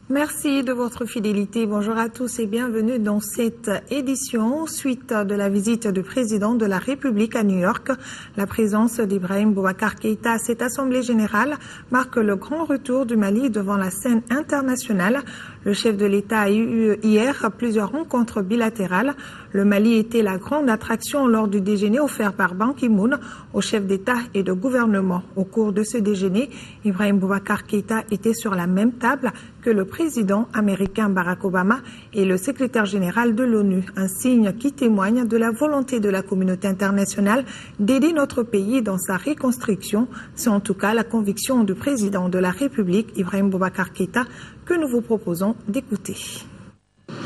Merci de votre fidélité. Bonjour à tous et bienvenue dans cette édition. Suite de la visite du président de la République à New York, la présence d'Ibrahim Boubacar Keïta à cette assemblée générale marque le grand retour du Mali devant la scène internationale. Le chef de l'État a eu hier plusieurs rencontres bilatérales. Le Mali était la grande attraction lors du déjeuner offert par Ban Ki-moon aux chefs d'État et de gouvernement. Au cours de ce déjeuner, Ibrahim Boubacar Keïta était sur la même table que le président américain Barack Obama et le secrétaire général de l'ONU, un signe qui témoigne de la volonté de la communauté internationale d'aider notre pays dans sa reconstruction. C'est en tout cas la conviction du président de la République, Ibrahim Boubacar Keïta, que nous vous proposons d'écouter.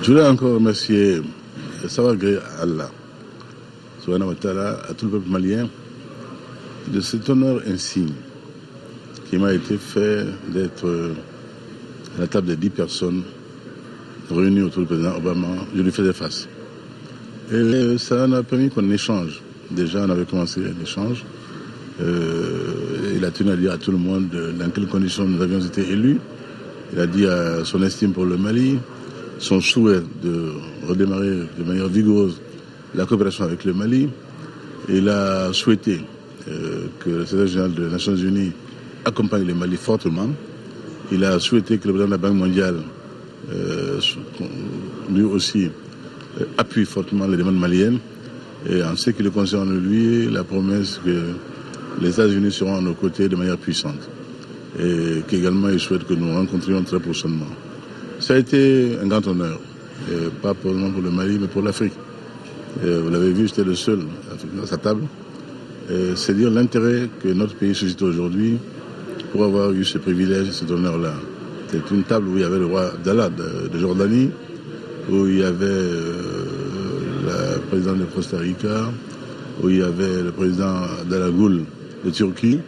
Je voulais encore remercier Savoir gré Allah, subhanahu wa ta'ala, à tout le peuple malien, de cet honneur insigne qui m'a été fait d'être à la table des 10 personnes réunies autour du président Obama. Je lui faisais face. Et ça m'a permis qu'on échange. Déjà, on avait commencé un échange. Il a tenu à dire à tout le monde dans quelles conditions nous avions été élus. Il a dit à son estime pour le Mali, son souhait de redémarrer de manière vigoureuse la coopération avec le Mali. Il a souhaité que le secrétaire général des Nations Unies accompagne le Mali fortement. Il a souhaité que le président de la Banque mondiale, lui aussi, appuie fortement les demandes maliennes. Et en ce qui le concerne, lui, la promesse que les États-Unis seront à nos côtés de manière puissante. Et qu'également, il souhaite que nous rencontrions très prochainement. Ça a été un grand honneur, pas seulement pour le Mali, mais pour l'Afrique. Vous l'avez vu, j'étais le seul à sa table. C'est dire l'intérêt que notre pays suscite aujourd'hui pour avoir eu ce privilège, cet honneur-là. C'est une table où il y avait le roi Abdallah de Jordanie, où il y avait la présidente de Costa Rica, où il y avait le président Dalagoul de Turquie.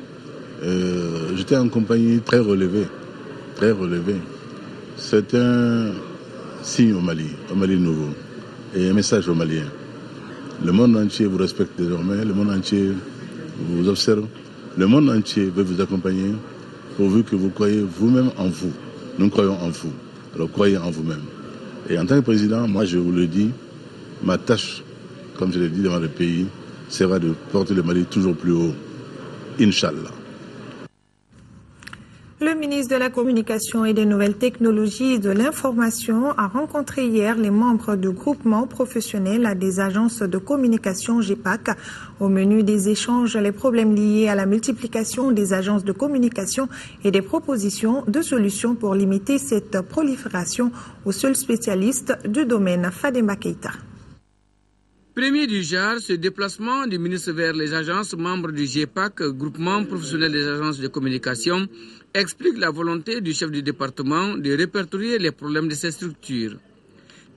J'étais en compagnie très relevée, très relevée. C'est un signe au Mali nouveau, et un message aux Maliens. Le monde entier vous respecte désormais, le monde entier vous observe, le monde entier veut vous accompagner pourvu que vous croyez vous-même en vous. Nous croyons en vous, alors croyez en vous-même. Et en tant que président, moi je vous le dis, ma tâche, comme je l'ai dit devant le pays, sera de porter le Mali toujours plus haut, Inch'Allah. Le ministre de la Communication et des Nouvelles Technologies et de l'Information a rencontré hier les membres du groupement professionnel des agences de communication GEPAC. Au menu des échanges, les problèmes liés à la multiplication des agences de communication et des propositions de solutions pour limiter cette prolifération aux seuls spécialistes du domaine. Fadema Keïta. Premier du genre, ce déplacement du ministre vers les agences membres du GEPAC, groupement professionnel des agences de communication, explique la volonté du chef du département de répertorier les problèmes de ces structures.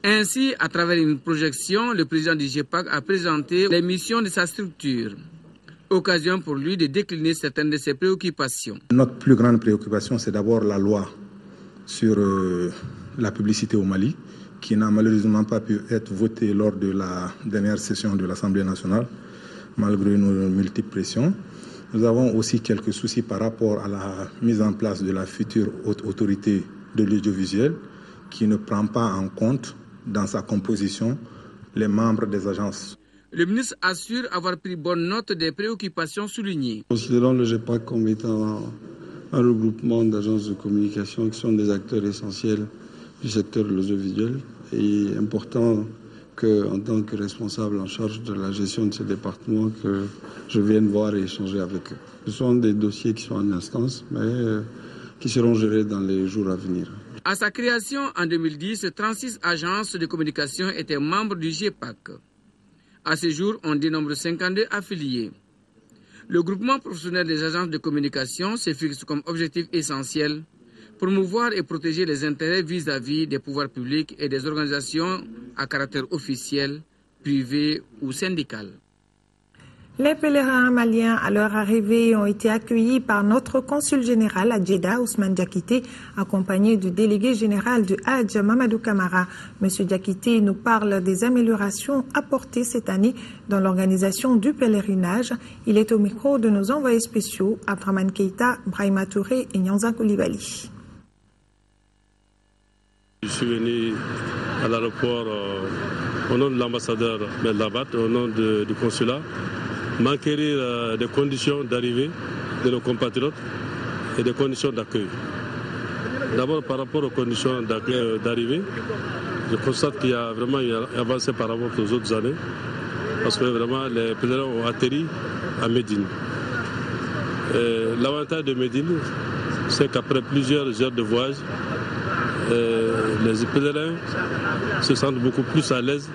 Ainsi, à travers une projection, le président du GEPAC a présenté les missions de sa structure. Occasion pour lui de décliner certaines de ses préoccupations. Notre plus grande préoccupation, c'est d'abord la loi sur la publicité au Mali, qui n'a malheureusement pas pu être votée lors de la dernière session de l'Assemblée nationale, malgré nos multiples pressions. Nous avons aussi quelques soucis par rapport à la mise en place de la future haute autorité de l'audiovisuel, qui ne prend pas en compte dans sa composition les membres des agences. Le ministre assure avoir pris bonne note des préoccupations soulignées. Considérant le GEPAC comme étant un regroupement d'agences de communication qui sont des acteurs essentiels du secteur de l'audiovisuel, il est important qu'en tant que responsable en charge de la gestion de ce département, que je vienne voir et échanger avec eux. Ce sont des dossiers qui sont en instance, mais qui seront gérés dans les jours à venir. À sa création en 2010, 36 agences de communication étaient membres du GEPAC. À ce jour, on dénombre 52 affiliés. Le groupement professionnel des agences de communication se fixe comme objectif essentiel promouvoir et protéger les intérêts vis-à-vis des pouvoirs publics et des organisations à caractère officiel, privé ou syndical. Les pèlerins maliens à leur arrivée ont été accueillis par notre consul général à Djeddah, Ousmane Diakité, accompagné du délégué général du Hadj, Mamadou Kamara. Monsieur Diakité nous parle des améliorations apportées cette année dans l'organisation du pèlerinage. Il est au micro de nos envoyés spéciaux, Abdraman Keïta, Brahima Touré et Nyanza Koulibaly. Je suis venu à l'aéroport au nom de l'ambassadeur Mellabat, au nom du consulat, m'enquérir des conditions d'arrivée de nos compatriotes et des conditions d'accueil. D'abord, par rapport aux conditions d'arrivée, je constate qu'il y a vraiment une avancée par rapport aux autres années, parce que vraiment les pèlerins ont atterri à Médine. L'avantage de Médine, c'est qu'après plusieurs heures de voyage, les pèlerins se sentent beaucoup plus à l'aise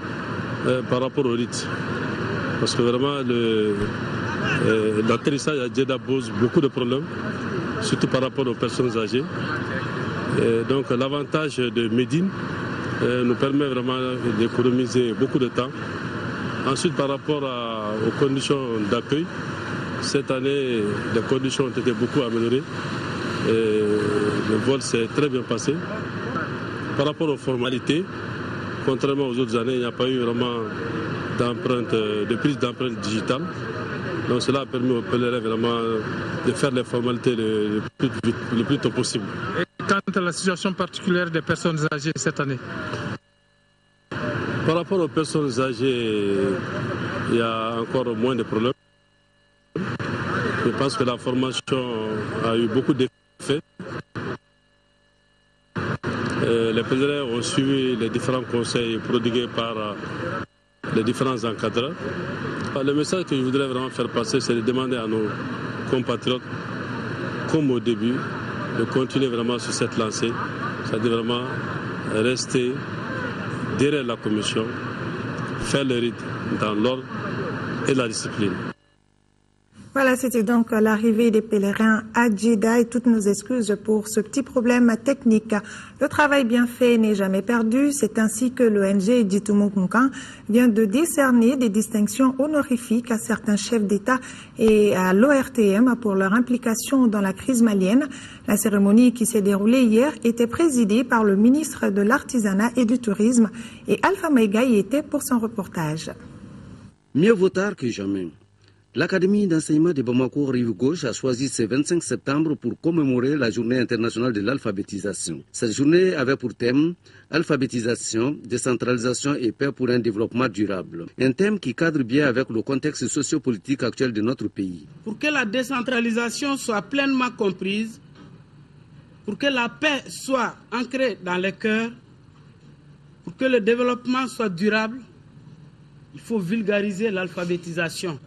par rapport au rite. Parce que vraiment, l'atterrissage à Djeddah pose beaucoup de problèmes, surtout par rapport aux personnes âgées. Donc l'avantage de Médine nous permet vraiment d'économiser beaucoup de temps. Ensuite, par rapport aux conditions d'accueil, cette année, les conditions ont été beaucoup améliorées. Le vol s'est très bien passé. Par rapport aux formalités, contrairement aux autres années, il n'y a pas eu vraiment de prise d'empreinte digitale. Donc cela a permis aux pèlerins vraiment de faire les formalités le plus tôt possible. Et quant à la situation particulière des personnes âgées cette année? Par rapport aux personnes âgées, il y a encore moins de problèmes. Je pense que la formation a eu beaucoup d'effets. Les pèlerins ont suivi les différents conseils prodigués par les différents encadreurs. Le message que je voudrais vraiment faire passer, c'est de demander à nos compatriotes, comme au début, de continuer vraiment sur cette lancée, c'est-à-dire vraiment rester derrière la commission, faire le rite dans l'ordre et la discipline. Voilà, c'était donc l'arrivée des pèlerins à Djeddah et toutes nos excuses pour ce petit problème technique. Le travail bien fait n'est jamais perdu. C'est ainsi que l'ONG Djitoumou Kounkan vient de décerner des distinctions honorifiques à certains chefs d'État et à l'ORTM pour leur implication dans la crise malienne. La cérémonie qui s'est déroulée hier était présidée par le ministre de l'Artisanat et du Tourisme et Alpha Maïga y était pour son reportage. Mieux vaut tard que jamais. L'Académie d'enseignement de Bamako Rive Gauche a choisi ce 25 septembre pour commémorer la journée internationale de l'alphabétisation. Cette journée avait pour thème alphabétisation, décentralisation et paix pour un développement durable. Un thème qui cadre bien avec le contexte sociopolitique actuel de notre pays. Pour que la décentralisation soit pleinement comprise, pour que la paix soit ancrée dans les cœurs, pour que le développement soit durable, il faut vulgariser l'alphabétisation.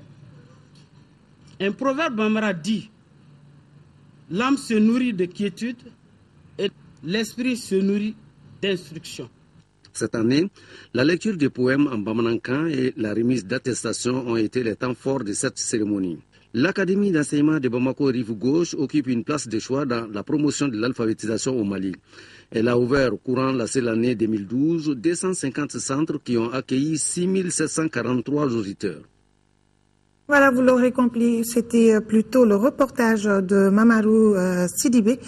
Un proverbe bambara dit « L'âme se nourrit de quiétude et l'esprit se nourrit d'instruction ». Cette année, la lecture des poèmes en bamanankan et la remise d'attestations ont été les temps forts de cette cérémonie. L'Académie d'enseignement de Bamako Rive Gauche occupe une place de choix dans la promotion de l'alphabétisation au Mali. Elle a ouvert courant la seule année 2012 250 centres qui ont accueilli 6743 auditeurs. Voilà, vous l'aurez compris, c'était plutôt le reportage de Mamourou Sidibé,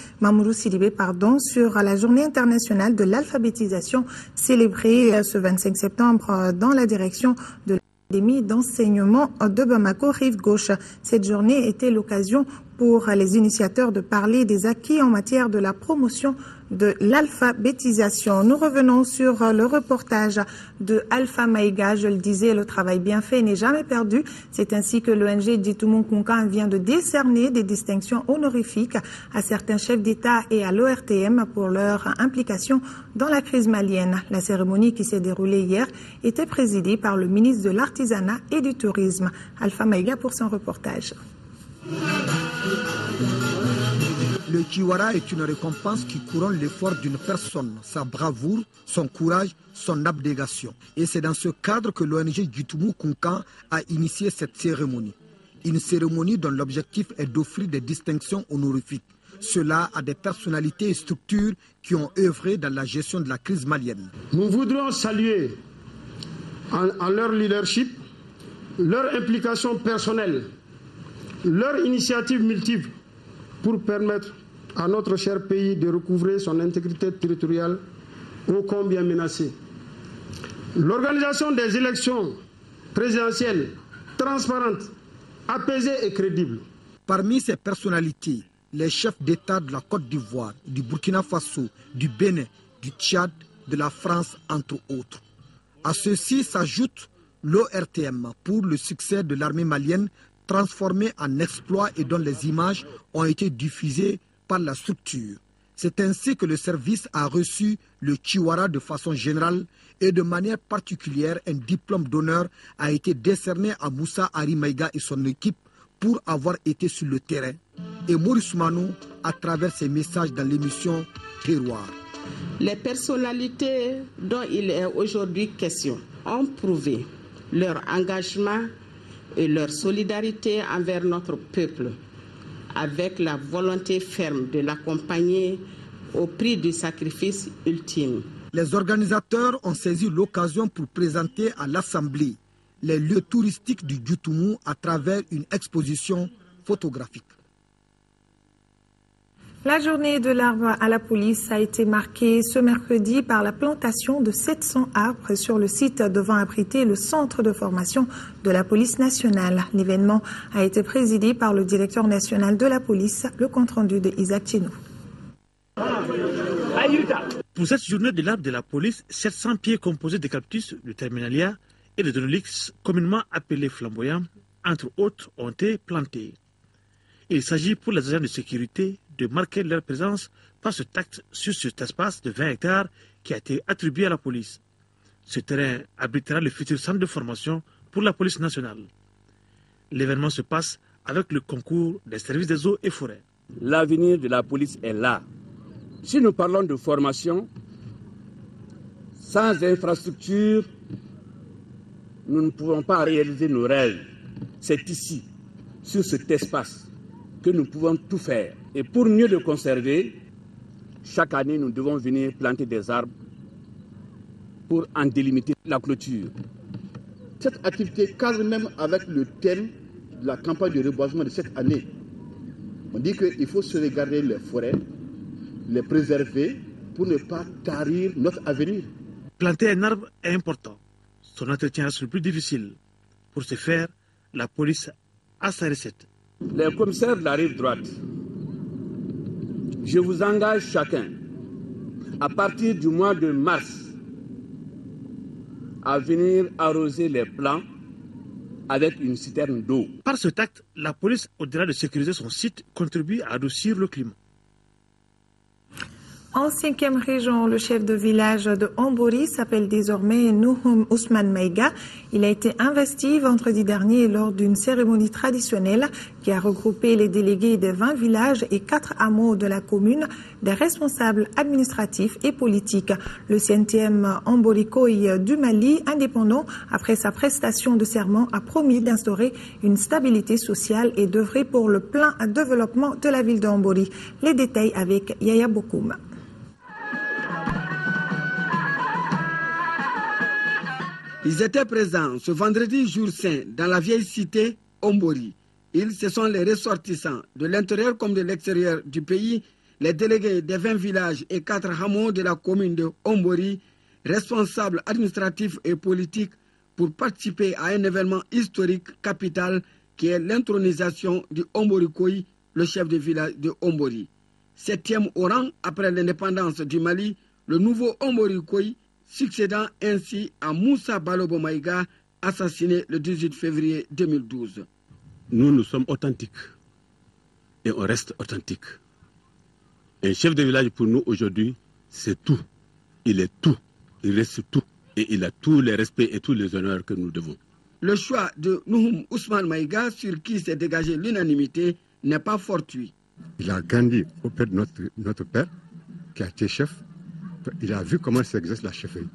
sur la journée internationale de l'alphabétisation célébrée ce 25 septembre dans la direction de l'Académie d'enseignement de Bamako Rive Gauche. Cette journée était l'occasion pour les initiateurs de parler des acquis en matière de la promotion de l'alphabétisation. Nous revenons sur le reportage de Alpha Maïga. Je le disais, le travail bien fait n'est jamais perdu. C'est ainsi que l'ONG Djitoumou Kounkan vient de décerner des distinctions honorifiques à certains chefs d'État et à l'ORTM pour leur implication dans la crise malienne. La cérémonie qui s'est déroulée hier était présidée par le ministre de l'Artisanat et du Tourisme. Alpha Maïga pour son reportage. Le Kiwara est une récompense qui couronne l'effort d'une personne, sa bravoure, son courage, son abnégation. Et c'est dans ce cadre que l'ONG Djitoumou Kounkan a initié cette cérémonie. Une cérémonie dont l'objectif est d'offrir des distinctions honorifiques. Cela à des personnalités et structures qui ont œuvré dans la gestion de la crise malienne. Nous voudrions saluer en leur leadership leur implication personnelle, leur initiative multiple pour permettre à notre cher pays de recouvrer son intégrité territoriale ô combien menacée. L'organisation des élections présidentielles transparentes, apaisées et crédibles. Parmi ces personnalités, les chefs d'État de la Côte d'Ivoire, du Burkina Faso, du Bénin, du Tchad, de la France, entre autres. À ceci s'ajoute l'ORTM pour le succès de l'armée malienne transformée en exploit et dont les images ont été diffusées par la structure. C'est ainsi que le service a reçu le Chiwara de façon générale et de manière particulière un diplôme d'honneur a été décerné à Moussa Ari Maïga et son équipe pour avoir été sur le terrain. Et Maurice Manou à travers ses messages dans l'émission Terroir. Les personnalités dont il est aujourd'hui question ont prouvé leur engagement et leur solidarité envers notre peuple, avec la volonté ferme de l'accompagner au prix du sacrifice ultime. Les organisateurs ont saisi l'occasion pour présenter à l'Assemblée les lieux touristiques du Djoutoumou à travers une exposition photographique. La journée de l'arbre à la police a été marquée ce mercredi par la plantation de 700 arbres sur le site devant abriter le centre de formation de la police nationale. L'événement a été présidé par le directeur national de la police, le compte-rendu de Isaac Chinou. Pour cette journée de l'arbre de la police, 700 pieds composés de cactus, de terminalia et de dronolix, communément appelés flamboyants, entre autres, ont été plantés. Il s'agit pour les agents de sécurité de marquer leur présence par cet acte sur cet espace de 20 hectares qui a été attribué à la police. Ce terrain abritera le futur centre de formation pour la police nationale. L'événement se passe avec le concours des services des eaux et forêts. L'avenir de la police est là. Si nous parlons de formation, sans infrastructure, nous ne pouvons pas réaliser nos rêves. C'est ici, sur cet espace, que nous pouvons tout faire. Et pour mieux le conserver, chaque année, nous devons venir planter des arbres pour en délimiter la clôture. Cette activité cadre même avec le thème de la campagne de reboisement de cette année. On dit qu'il faut sauvegarder les forêts, les préserver pour ne pas tarir notre avenir. Planter un arbre est important. Son entretien reste le plus difficile. Pour ce faire, la police a sa recette. Les commissaires de la rive droite, je vous engage chacun, à partir du mois de mars, à venir arroser les plants avec une citerne d'eau. Par cet acte, la police, au-delà de sécuriser son site, contribue à adoucir le climat. En 5e région, le chef de village de Ombori s'appelle désormais Nouhoum Ousmane Maïga. Il a été investi vendredi dernier lors d'une cérémonie traditionnelle qui a regroupé les délégués des 20 villages et 4 hameaux de la commune, des responsables administratifs et politiques. Le 5e Omborikoy du Mali, indépendant, après sa prestation de serment, a promis d'instaurer une stabilité sociale et d'œuvrer pour le plein développement de la ville de Ombori. Les détails avec Yaya Bokoum. Ils étaient présents ce vendredi jour saint dans la vieille cité Ombori. Ils, ce sont les ressortissants de l'intérieur comme de l'extérieur du pays, les délégués des 20 villages et 4 hameaux de la commune de Ombori, responsables administratifs et politiques pour participer à un événement historique capital qui est l'intronisation du Omborikoy, le chef de village de Ombori. 7e au rang après l'indépendance du Mali, le nouveau Omborikoy, succédant ainsi à Moussa Balobo Maïga, assassiné le 18 février 2012. Nous sommes authentiques et on reste authentique. Un chef de village pour nous aujourd'hui, c'est tout. Il est tout, il reste tout et il a tous les respects et tous les honneurs que nous devons. Le choix de Nouhoum Ousmane Maïga, sur qui s'est dégagée l'unanimité, n'est pas fortuit. Il a grandi auprès de notre père, qui a été chef. Il a vu comment s'exerce la chefferie.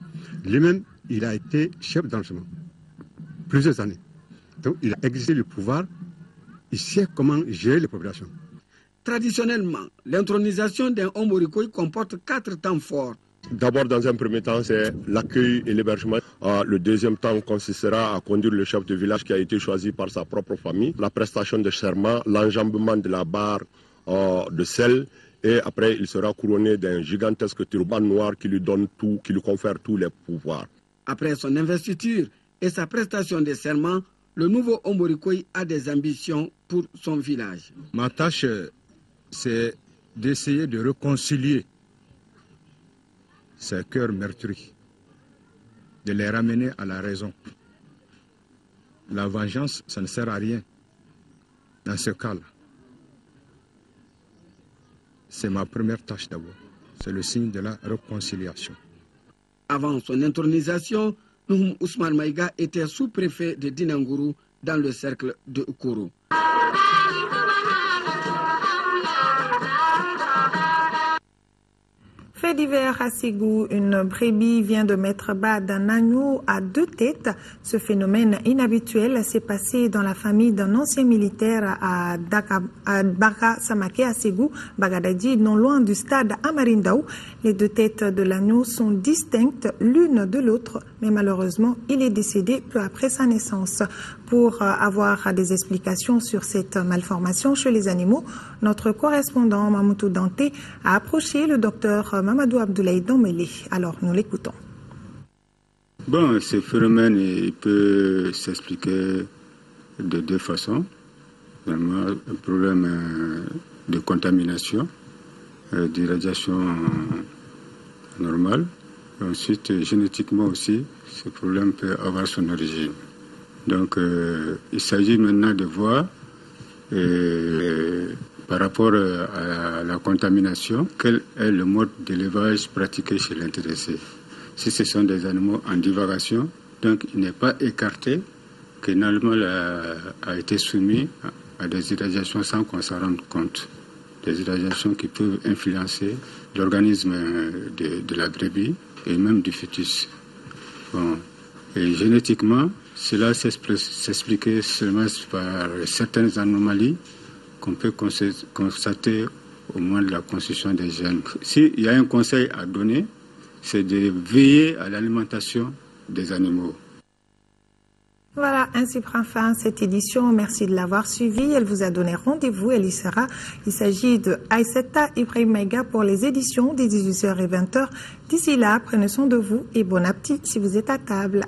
Lui-même, il a été chef d'arrondissement plusieurs années. Donc, il a exercé le pouvoir. Il sait comment gérer les populations. Traditionnellement, l'intronisation d'un Omborikoy comporte 4 temps forts. D'abord, dans un premier temps, c'est l'accueil et l'hébergement. Le deuxième temps consistera à conduire le chef de village qui a été choisi par sa propre famille, la prestation de serment, l'enjambement de la barre de sel, et après il sera couronné d'un gigantesque turban noir qui lui donne tout, qui lui confère tous les pouvoirs. Après son investiture et sa prestation de serment, le nouveau Omborikoy a des ambitions pour son village. Ma tâche, c'est d'essayer de réconcilier ces cœurs meurtris, de les ramener à la raison. La vengeance, ça ne sert à rien dans ce cas-là. C'est ma première tâche d'abord. C'est le signe de la réconciliation. Avant son intronisation, Nouhoum Ousmane Maïga était sous-préfet de Dinangourou dans le cercle de Okoro. Fait divers à Ségou, une brebis vient de mettre bas d'un agneau à 2 têtes. Ce phénomène inhabituel s'est passé dans la famille d'un ancien militaire à Baka Samake à Ségou, Bagadadi, non loin du stade Amarindaou. Les 2 têtes de l'agneau sont distinctes l'une de l'autre, mais malheureusement, il est décédé peu après sa naissance. Pour avoir des explications sur cette malformation chez les animaux, notre correspondant Mamoutou Danté a approché le docteur Mamadou Abdoulaye Dombélé. Alors, nous l'écoutons. Bon, ce phénomène il peut s'expliquer de 2 façons. Vraiment, un problème de contamination, d'irradiation normale. Ensuite, génétiquement aussi, ce problème peut avoir son origine. Donc, il s'agit maintenant de voir par rapport à la contamination, quel est le mode d'élevage pratiqué chez l'intéressé. Si ce sont des animaux en divagation, donc il n'est pas écarté qu'un animal a été soumis à des irradiations sans qu'on s'en rende compte. Des irradiations qui peuvent influencer l'organisme de la brebis et même du fœtus. Bon. Et génétiquement, cela s'explique seulement par certaines anomalies qu'on peut constater au moment de la constitution des gènes. S'il y a un conseil à donner, c'est de veiller à l'alimentation des animaux. Voilà, ainsi prend fin cette édition. Merci de l'avoir suivie. Elle vous a donné rendez-vous. Elle y sera. Il s'agit de Aïssata Ibrahim Maïga pour les éditions des 18h et 20h. D'ici là, prenez soin de vous et bon appétit si vous êtes à table.